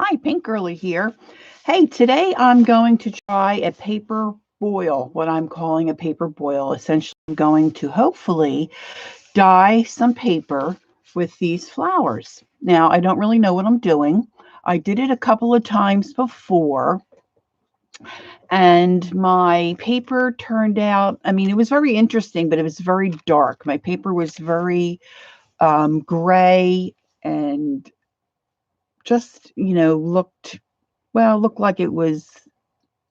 Hi, Pink Girly here. Hey, today I'm going to try a paper boil, what I'm calling a paper boil. Essentially, I'm going to hopefully dye some paper with these flowers. Now, I don't really know what I'm doing. I did it a couple of times before, and my paper turned out, it was very interesting, but it was very dark. My paper was very gray and just, looked like it was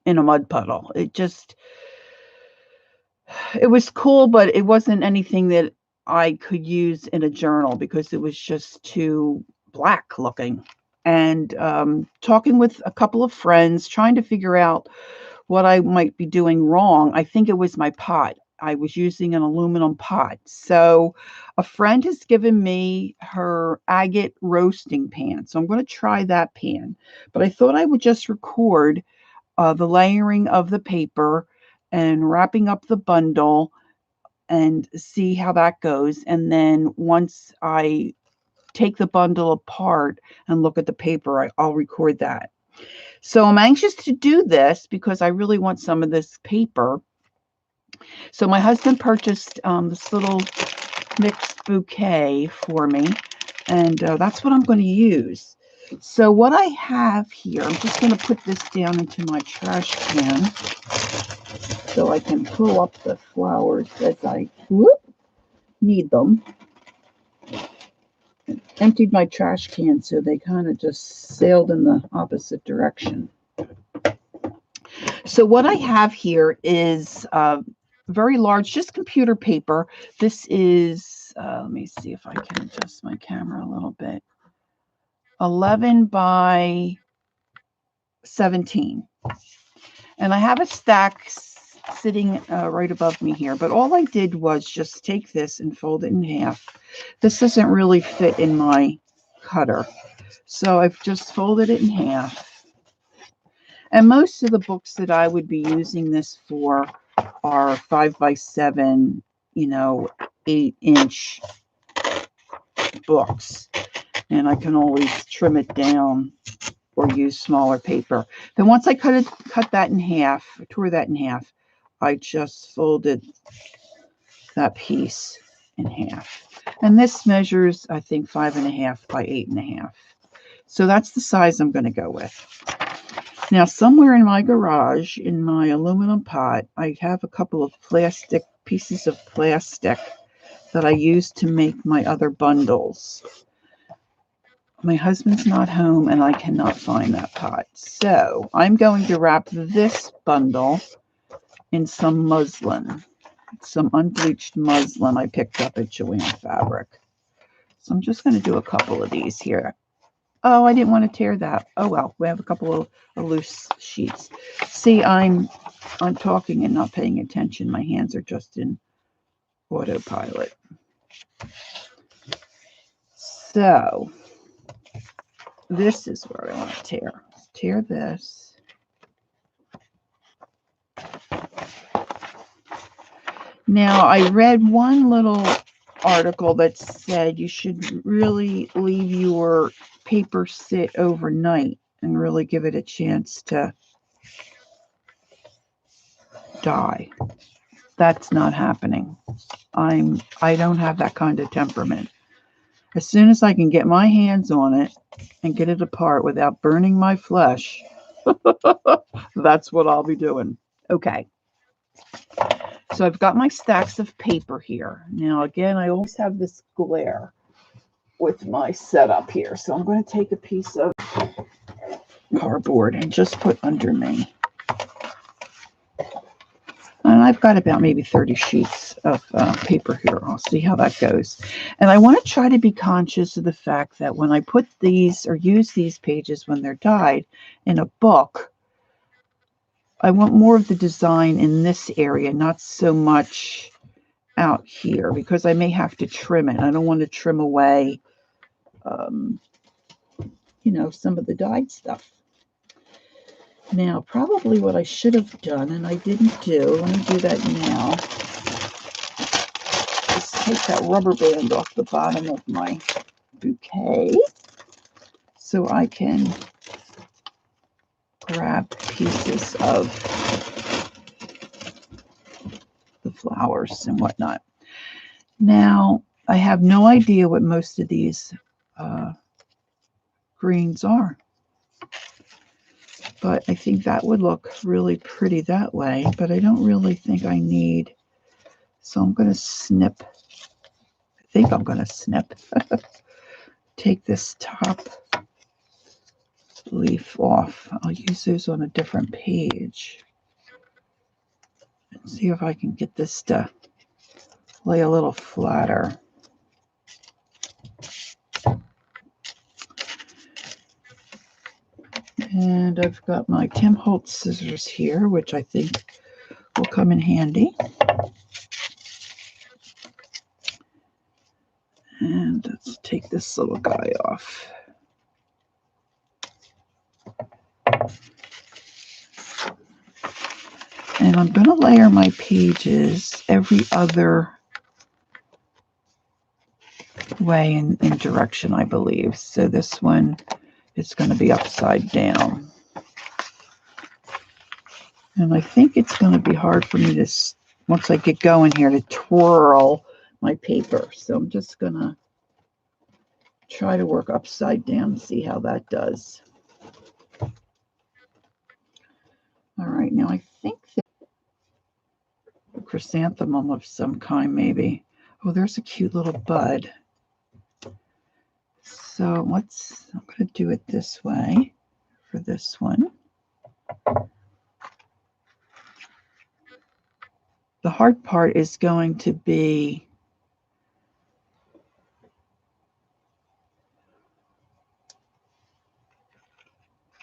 in a mud puddle. It was cool, but it wasn't anything that I could use in a journal because it was just too black looking. And talking with a couple of friends, trying to figure out what I might be doing wrong. I think it was my pot. I was using an aluminum pot. So a friend has given me her agate roasting pan. So I'm going to try that pan. But I thought I would just record the layering of the paper and wrapping up the bundle and see how that goes. And then once I take the bundle apart and look at the paper, I'll record that. So I'm anxious to do this because I really want some of this paper. So my husband purchased this little mixed bouquet for me, and that's what I'm going to use. So what I have here, I'm just going to put this down into my trash can so I can pull up the flowers as I need them. Emptied my trash can so they kind of just sailed in the opposite direction. So what I have here is very large, just computer paper. This is, let me see if I can adjust my camera a little bit. 11 by 17. And I have a stack sitting right above me here. But all I did was just take this and fold it in half. This doesn't really fit in my cutter. So I've just folded it in half. And most of the books that I would be using this for are 5 by 7, 8-inch books. And I can always trim it down or use smaller paper. Then once I cut that in half, tore that in half, I just folded that piece in half. And this measures, I think, 5.5 by 8.5. So that's the size I'm going to go with. Now, somewhere in my garage, in my aluminum pot, I have a couple of pieces of plastic that I use to make my other bundles. My husband's not home and I cannot find that pot. So I'm going to wrap this bundle in some muslin, some unbleached muslin I picked up at Joann Fabric. So I'm just going to do a couple of these here. Oh, I didn't want to tear that. Oh, well, we have a couple of loose sheets. See, I'm talking and not paying attention. My hands are just in autopilot. So this is where I want to tear. Tear this. Now, I read one little article that said you should really leave your paper sit overnight and really give it a chance to dye. That's not happening. I don't have that kind of temperament. As soon as I can get my hands on it and get it apart without burning my flesh, that's what I'll be doing. Okay. So I've got my stacks of paper here. Now, again, I always have this glare with my setup here. So I'm going to take a piece of cardboard and just put under me. And I've got about maybe 30 sheets of paper here. I'll see how that goes. And I want to try to be conscious of the fact that when I put these or use these pages when they're dyed in a book, I want more of the design in this area, not so much out here, because I may have to trim it. I don't want to trim away, some of the dyed stuff. Now, probably what I should have done, and I didn't do, let me do that now, is take that rubber band off the bottom of my bouquet so I can grab pieces of the flowers and whatnot. Now, I have no idea what most of these greens are, but I think that would look really pretty that way, but I don't really think I need, so I'm going to snip, I think I'm going to snip, take this top leaf off. I'll use those on a different page and see if I can get this to lay a little flatter. And I've got my Tim Holtz scissors here, which I think will come in handy. And let's take this little guy off. And I'm going to layer my pages every other way in direction, I believe. So this one is going to be upside down. And I think it's going to be hard for me to, once I get going here, to twirl my paper. So I'm just going to try to work upside down and see how that does. All right, now I think that a chrysanthemum of some kind, maybe. Oh, there's a cute little bud. So I'm going to do it this way for this one. The hard part is going to be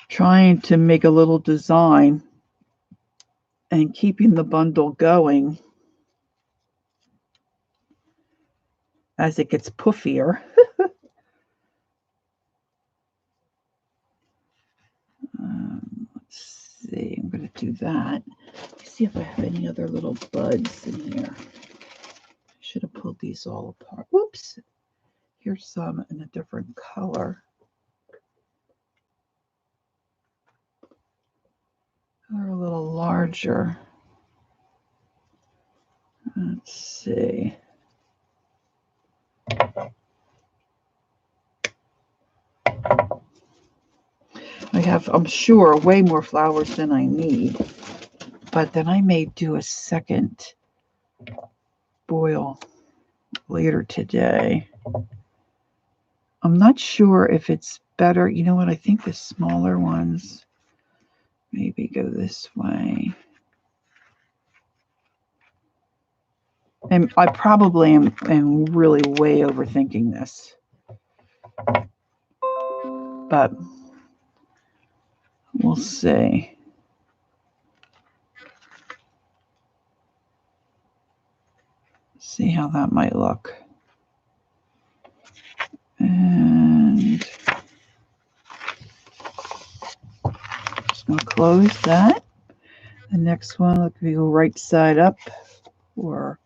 trying to make a little design and keeping the bundle going as it gets puffier. Let's see, I'm going to do that. Let's see if I have any other little buds in here. I should have pulled these all apart. Whoops. Here's some in a different color. They're a little larger. Let's see. I have, I'm sure, way more flowers than I need. But then I may do a second boil later today. I'm not sure if it's better. You know what? I think the smaller ones maybe go this way. And I probably am really way overthinking this. But we'll see. See how that might look. And just going to close that. The next one, look, we go right side up. Or,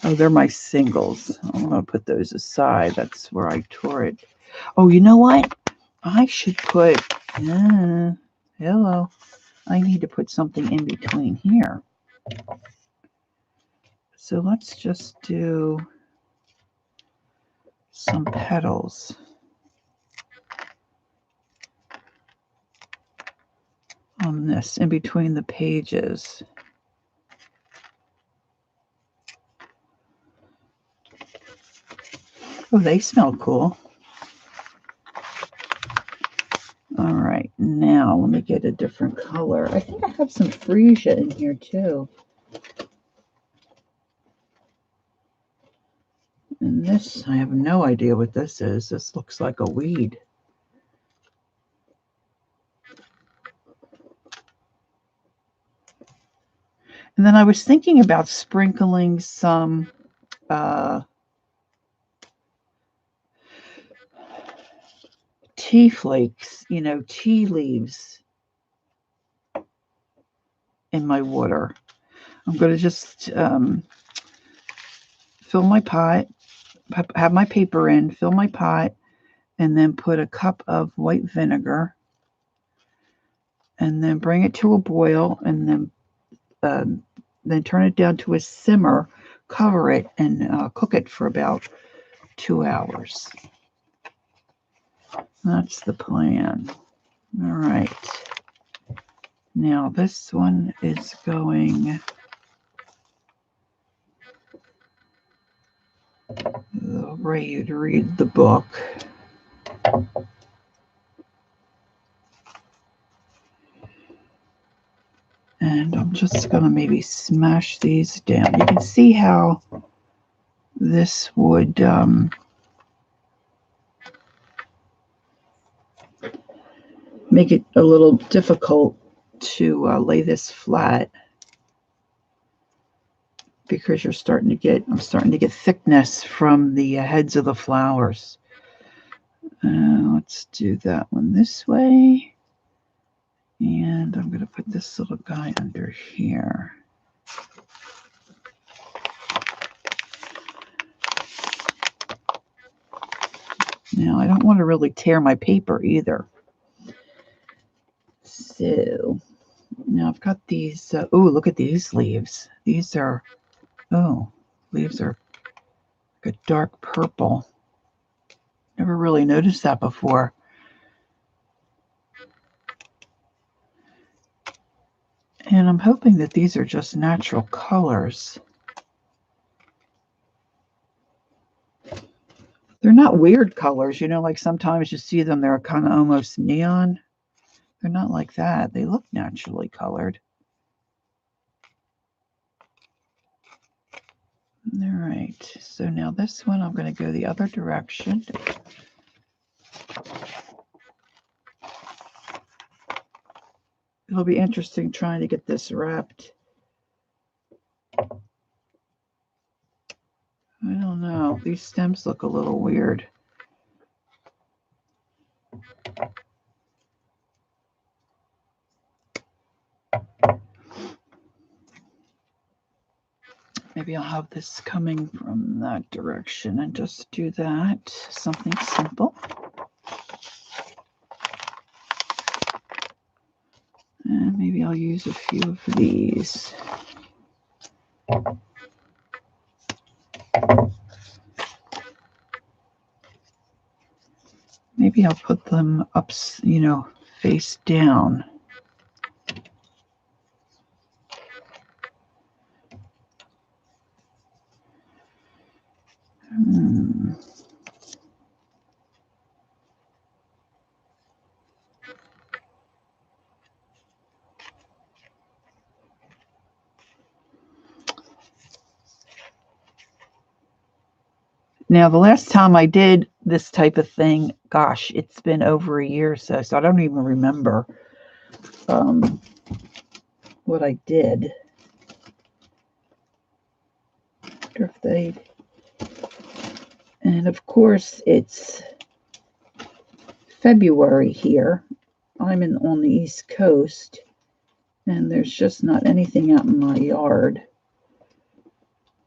oh, they're my singles. I'm going to put those aside. That's where I tore it. Oh, you know what? I should put, hello. I need to put something in between here. So let's just do some petals. On this, in between the pages. Oh, they smell cool. All right, now let me get a different color. I think I have some freesia in here too. And this, I have no idea what this is. This looks like a weed. And then I was thinking about sprinkling some tea flakes, you know, tea leaves in my water. I'm going to just fill my pot, have my paper in, fill my pot, and then put a cup of white vinegar and then bring it to a boil, and then turn it down to a simmer, cover it, and cook it for about 2 hours. That's the plan. All right. Now this one is going ready to read the book. And I'm just going to maybe smash these down. You can see how this would make it a little difficult to lay this flat, because I'm starting to get thickness from the heads of the flowers. Let's do that one this way. And I'm going to put this little guy under here. Now, I don't want to really tear my paper either. So, now I've got these. Oh, look at these leaves. These are, leaves are like a dark purple. Never really noticed that before. And I'm hoping that these are just natural colors. They're not weird colors, like sometimes you see them, they're kind of almost neon. They're not like that. They look naturally colored. All right, so now this one, I'm going to go the other direction. It'll be interesting trying to get this wrapped. I don't know. These stems look a little weird. Maybe I'll have this coming from that direction and just do that. Something simple. And maybe I'll use a few of these. Maybe I'll put them up, face down. Now, the last time I did this type of thing, gosh, it's been over a year or so I don't even remember what I did. And of course, it's February here. I'm on the East Coast, and there's just not anything out in my yard.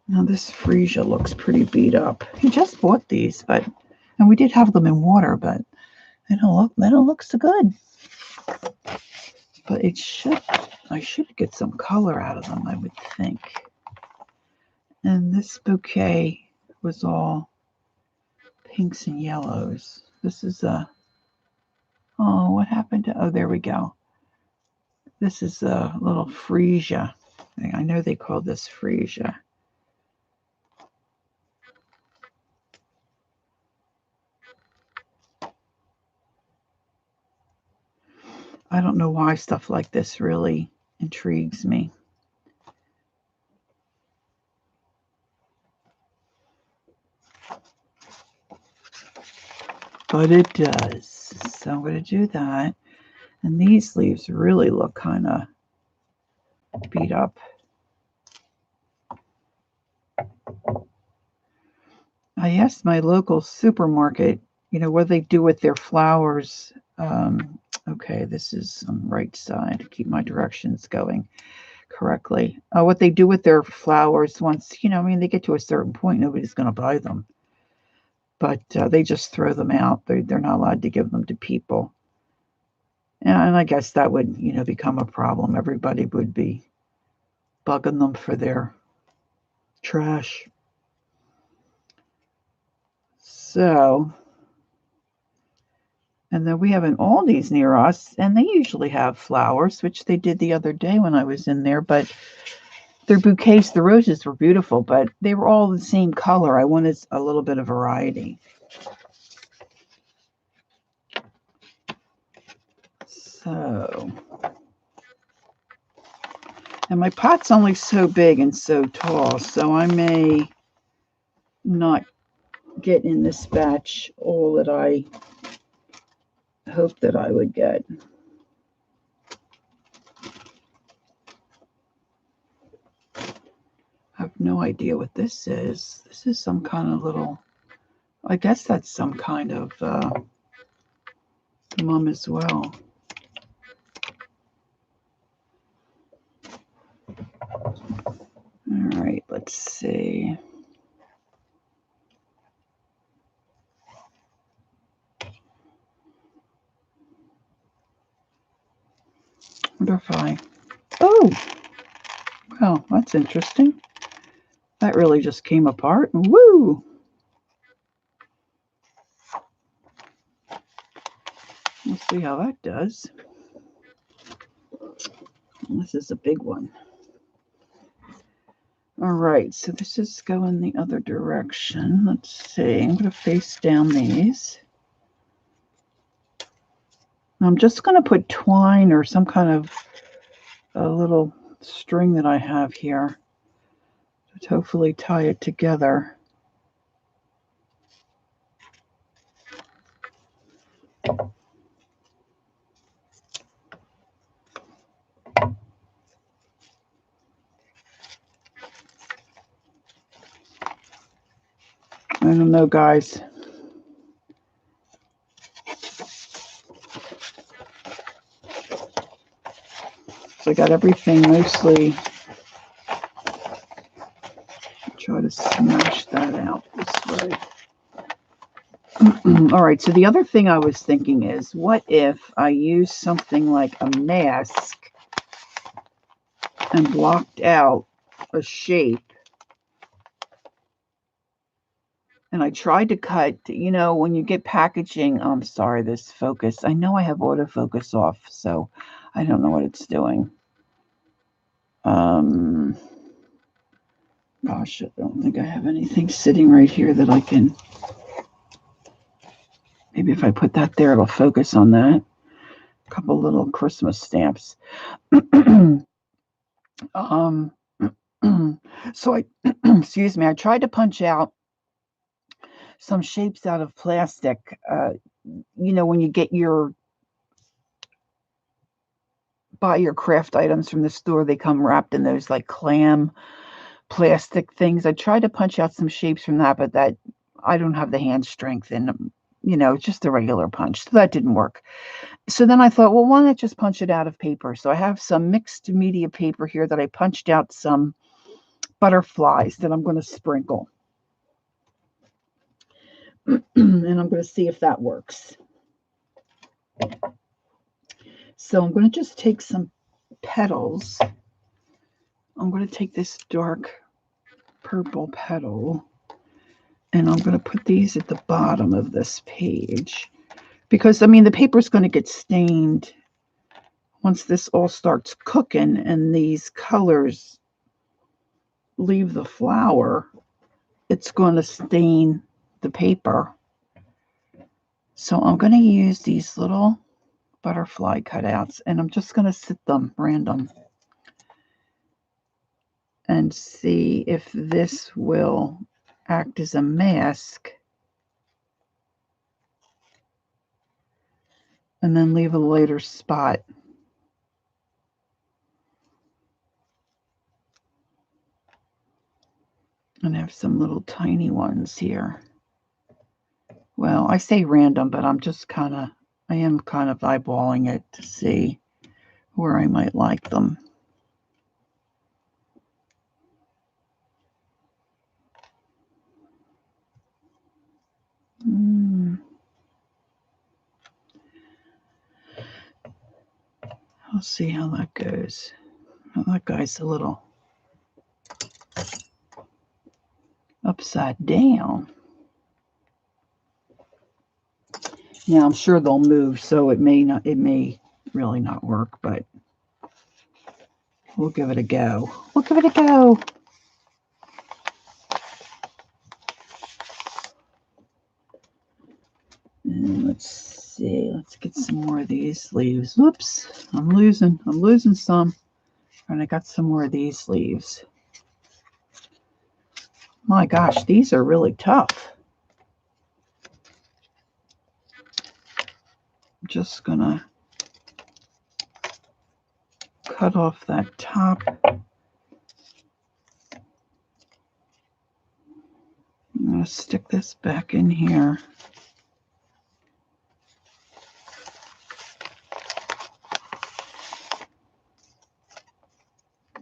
Now this freesia looks pretty beat up. We just bought these, and we did have them in water, but they don't look so good. But I should get some color out of them, I would think. And this bouquet was all pinks and yellows. This is what happened to, there we go. This is a little freesia. I know they call this freesia. I don't know why stuff like this really intrigues me. But it does. So I'm going to do that. And these leaves really look kind of beat up. I asked my local supermarket, what they do with their flowers. Okay, this is on the right side to keep my directions going correctly. What they do with their flowers once, they get to a certain point, nobody's going to buy them. But they just throw them out. They're not allowed to give them to people. And I guess that would, become a problem. Everybody would be bugging them for their trash. So, and then we have an Aldi's near us, and they usually have flowers, which they did the other day when I was in there, but their bouquets, the roses were beautiful, but they were all the same color. I wanted a little bit of variety. So, and my pot's only so big and so tall, so I may not get in this batch all that I hope that I would get. I have no idea what this is. This is some kind of little, I guess that's some kind of mum as well. All right, let's see. Wonder if I, oh, well, that's interesting. That really just came apart. Woo! We'll see how that does. This is a big one. All right, so this is going the other direction. Let's see. I'm going to face down these. I'm just going to put twine or some kind of a little string that I have here to hopefully tie it together. I don't know, guys. So I got everything mostly. Try to smash that out this way. All right, so the other thing I was thinking is, what if I use something like a mask and blocked out a shape? And I tried to cut, when you get packaging, I'm sorry, this focus. I know I have autofocus off, so I don't know what it's doing. Gosh, I don't think I have anything sitting right here that I can. Maybe if I put that there, it'll focus on that. A couple little Christmas stamps. So I, excuse me, I tried to punch out some shapes out of plastic. When you buy your craft items from the store, they come wrapped in those like clam plastic things. I tried to punch out some shapes from that, but that I don't have the hand strength and just a regular punch. So that didn't work. So then I thought, well, why not just punch it out of paper? So I have some mixed media paper here that I punched out some butterflies that I'm going to sprinkle. And I'm going to see if that works. So I'm going to just take some petals. I'm going to take this dark purple petal and I'm going to put these at the bottom of this page because, the paper is going to get stained once this all starts cooking and these colors leave the flower. It's going to stain the paper. So I'm going to use these little butterfly cutouts and I'm just going to sit them random and see if this will act as a mask and then leave a lighter spot. And I have some little tiny ones here. Well, I say random, but I am kind of eyeballing it to see where I might like them. I'll see how that goes. Oh, that guy's a little upside down. Now I'm sure they'll move, so it may really not work, but we'll give it a go. We'll give it a go. And let's see. Let's get some more of these leaves. Whoops, I'm losing some. And I got some more of these leaves. My gosh, these are really tough. I'm just gonna cut off that top. I'm gonna stick this back in here.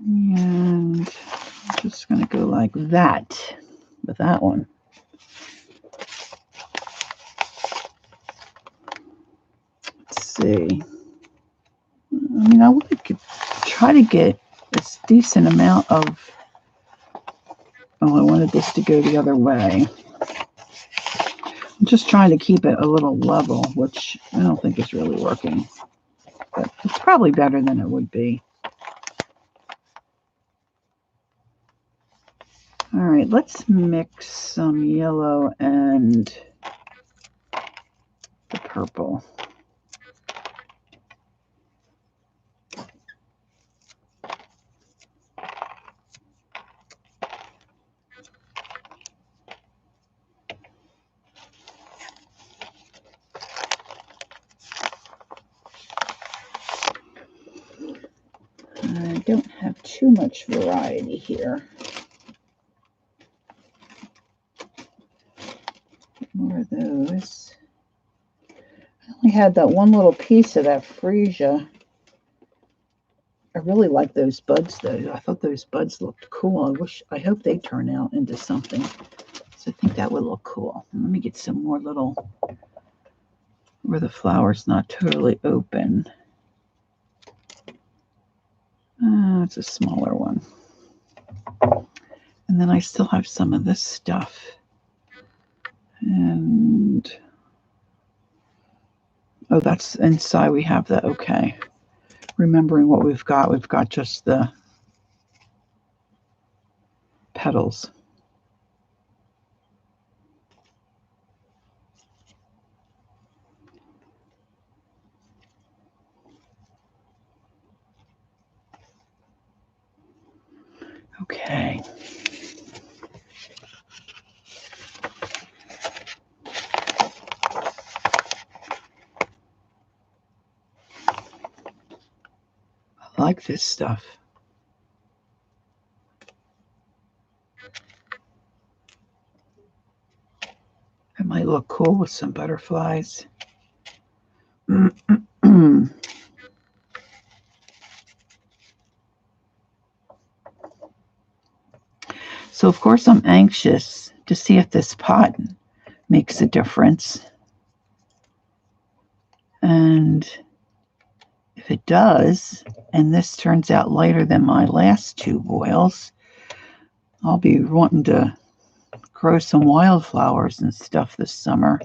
And I'm just going to go like that with that one. Let's see. I mean, I would try to get a decent amount of... Oh, I wanted this to go the other way. I'm just trying to keep it a little level, which I don't think is really working. But it's probably better than it would be. All right, let's mix some yellow and the purple. I don't have too much variety here. More of those. I only had that one little piece of that freesia. I really like those buds though. I thought those buds looked cool. I hope they turn out into something. So I think that would look cool. Let me get some more little, where the flower's not totally open. It's a smaller one. And then I still have some of this stuff. And, oh, that's inside. We have that. Okay. Remembering what we've got just the petals. Okay. I like this stuff. It might look cool with some butterflies. So, of course, I'm anxious to see if this pot makes a difference. And if it does, and this turns out lighter than my last two boils, I'll be wanting to grow some wildflowers and stuff this summer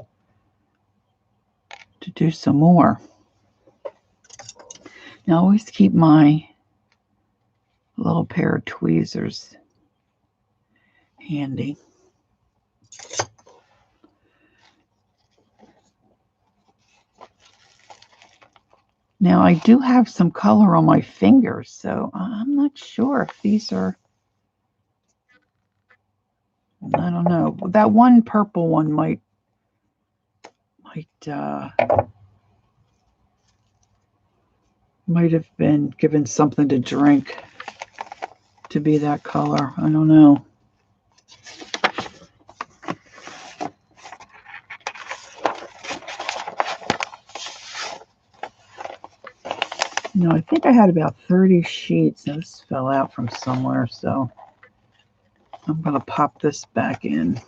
to do some more. Now, I always keep my little pair of tweezers handy. Now, I do have some color on my fingers, so I'm not sure if these are... I don't know. That one purple one might have been given something to drink to be that color. I don't know. No, I think I had about 30 sheets. Now, this fell out from somewhere, so I'm going to pop this back in.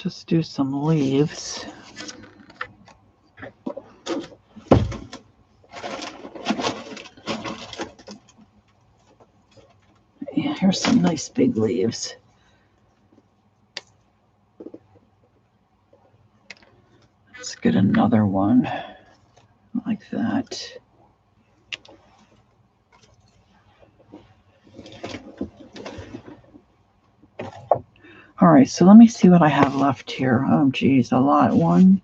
just do some leaves. Yeah, here's some nice big leaves. Let's get another one like that. All right, so let me see what I have left here. Oh, geez, a lot. 1,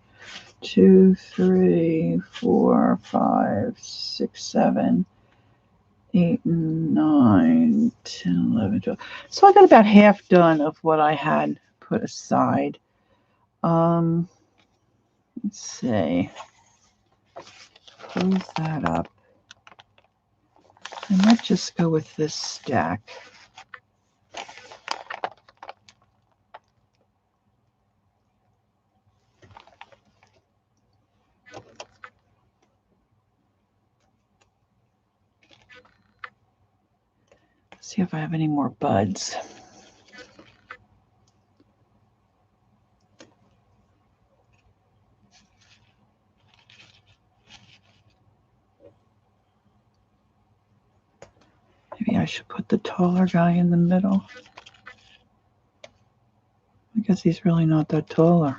2, 3, 4, 5, 6, 7, 8, 9, 10, 11, 12. So I got about half done of what I had put aside. Let's see. Close that up. I might just go with this stack. See if I have any more buds. Maybe I should put the taller guy in the middle. I guess he's really not that taller.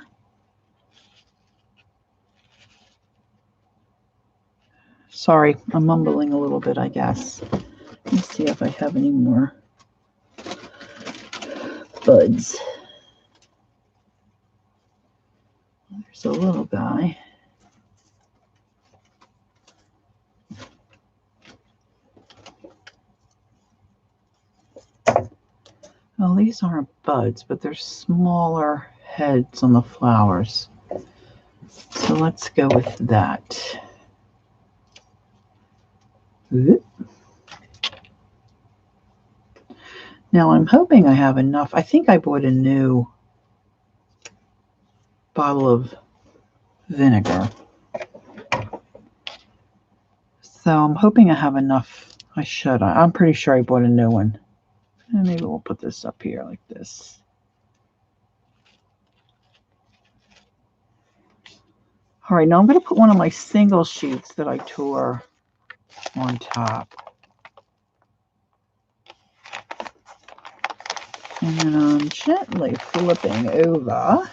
Sorry, I'm mumbling a little bit, I guess. Let's see if I have any more buds. There's a little guy. Well, these aren't buds, but they're smaller heads on the flowers. So let's go with that. Now I'm hoping I have enough. I think I bought a new bottle of vinegar. So I'm hoping I have enough. I should. I'm pretty sure I bought a new one. And maybe we'll put this up here like this. All right, now I'm going to put one of my single sheets that I tore on top. And then I'm gently flipping over.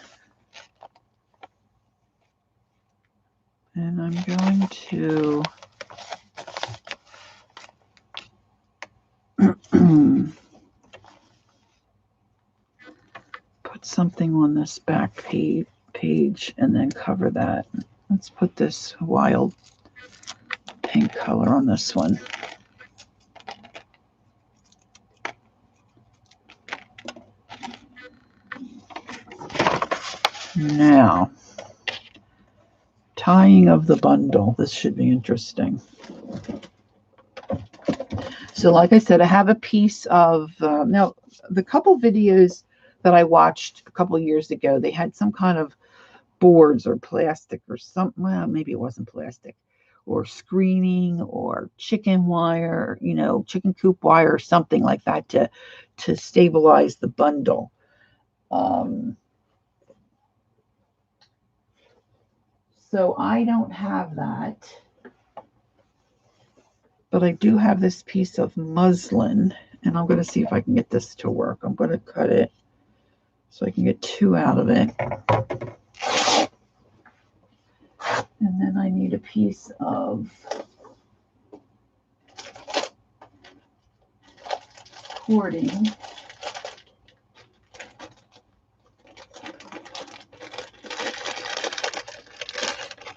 And I'm going to put something on this back page and then cover that. Let's put this wild pink color on this one. Now, tying of the bundle. This should be interesting. So like I said, I have a piece of, now the couple videos that I watched a couple years ago, they had some kind of boards or plastic or something. Well, maybe it wasn't plastic, or screening or chicken wire, you know, chicken coop wire or something like that to stabilize the bundle. So I don't have that. But I do have this piece of muslin, and I'm going to see if I can get this to work. I'm going to cut it so I can get 2 out of it. And then I need a piece of cording.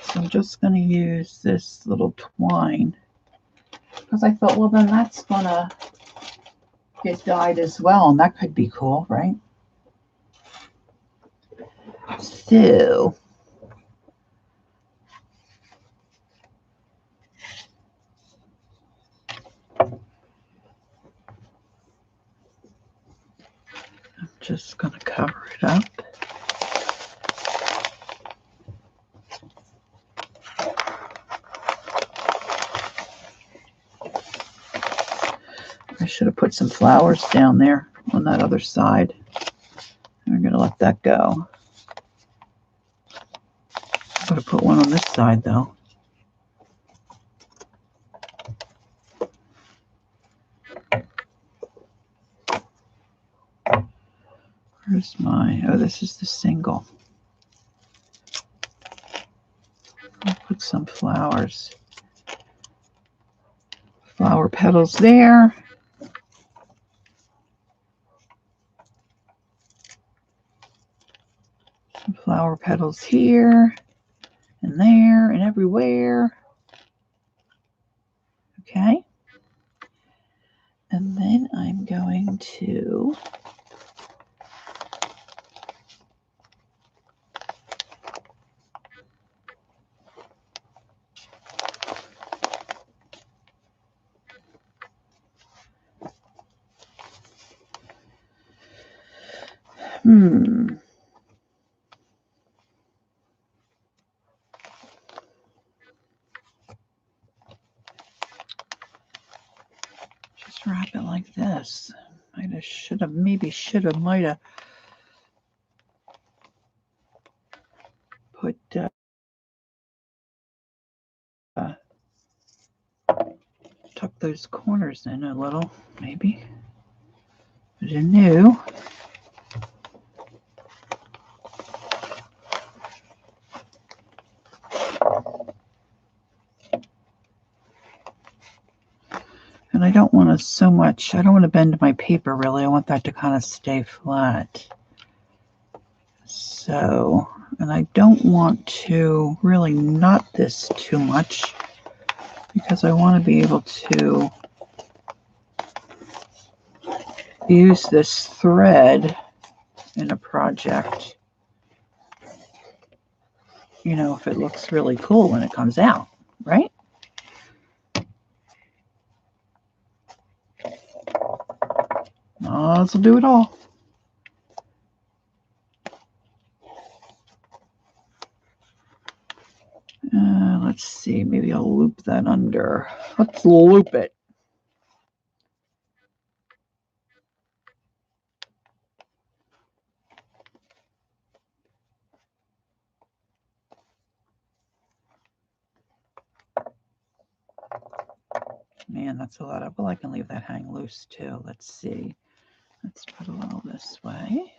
So I'm just going to use this little twine. Because I thought, well, then that's going to get dyed as well, and that could be cool, right? So, I'm just going to cover it up. I should have put some flowers down there on that other side. I'm going to let that go. I'm going to put one on this side though. Where's my, oh, this is the single. I'll put some flowers. Flower petals there. Some flower petals here and there and everywhere. Okay. And then I'm going to just wrap it like this. Might have, should have, maybe should have, might have put tuck those corners in a little, maybe. But I knew. And I don't want to so much, I don't want to bend my paper really. I want that to kind of stay flat. So, and I don't want to really knot this too much because I want to be able to use this thread in a project, you know, if it looks really cool when it comes out, right? This will do it all. Let's see, maybe I'll loop that under. Let's loop it. Man, that's a lot of, well, I can leave that hang loose too. Let's see. Let's put a little this way.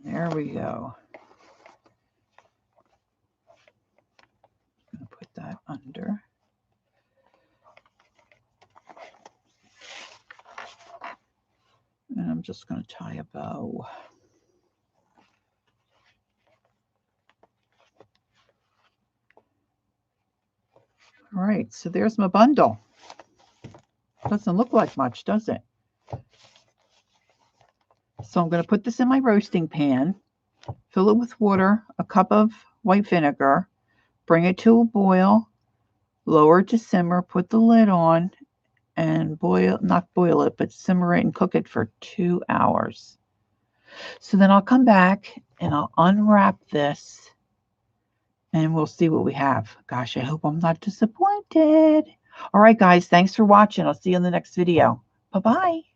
There we go. I'm going to put that under. And I'm just going to tie a bow. All right, so there's my bundle. Doesn't look like much, does it? So I'm going to put this in my roasting pan, fill it with water, a cup of white vinegar, bring it to a boil, lower it to simmer, put the lid on, and boil, not boil it, but simmer it and cook it for 2 hours. So then I'll come back and I'll unwrap this and we'll see what we have. Gosh, I hope I'm not disappointed. All right, guys, thanks for watching. I'll see you in the next video. Bye-bye.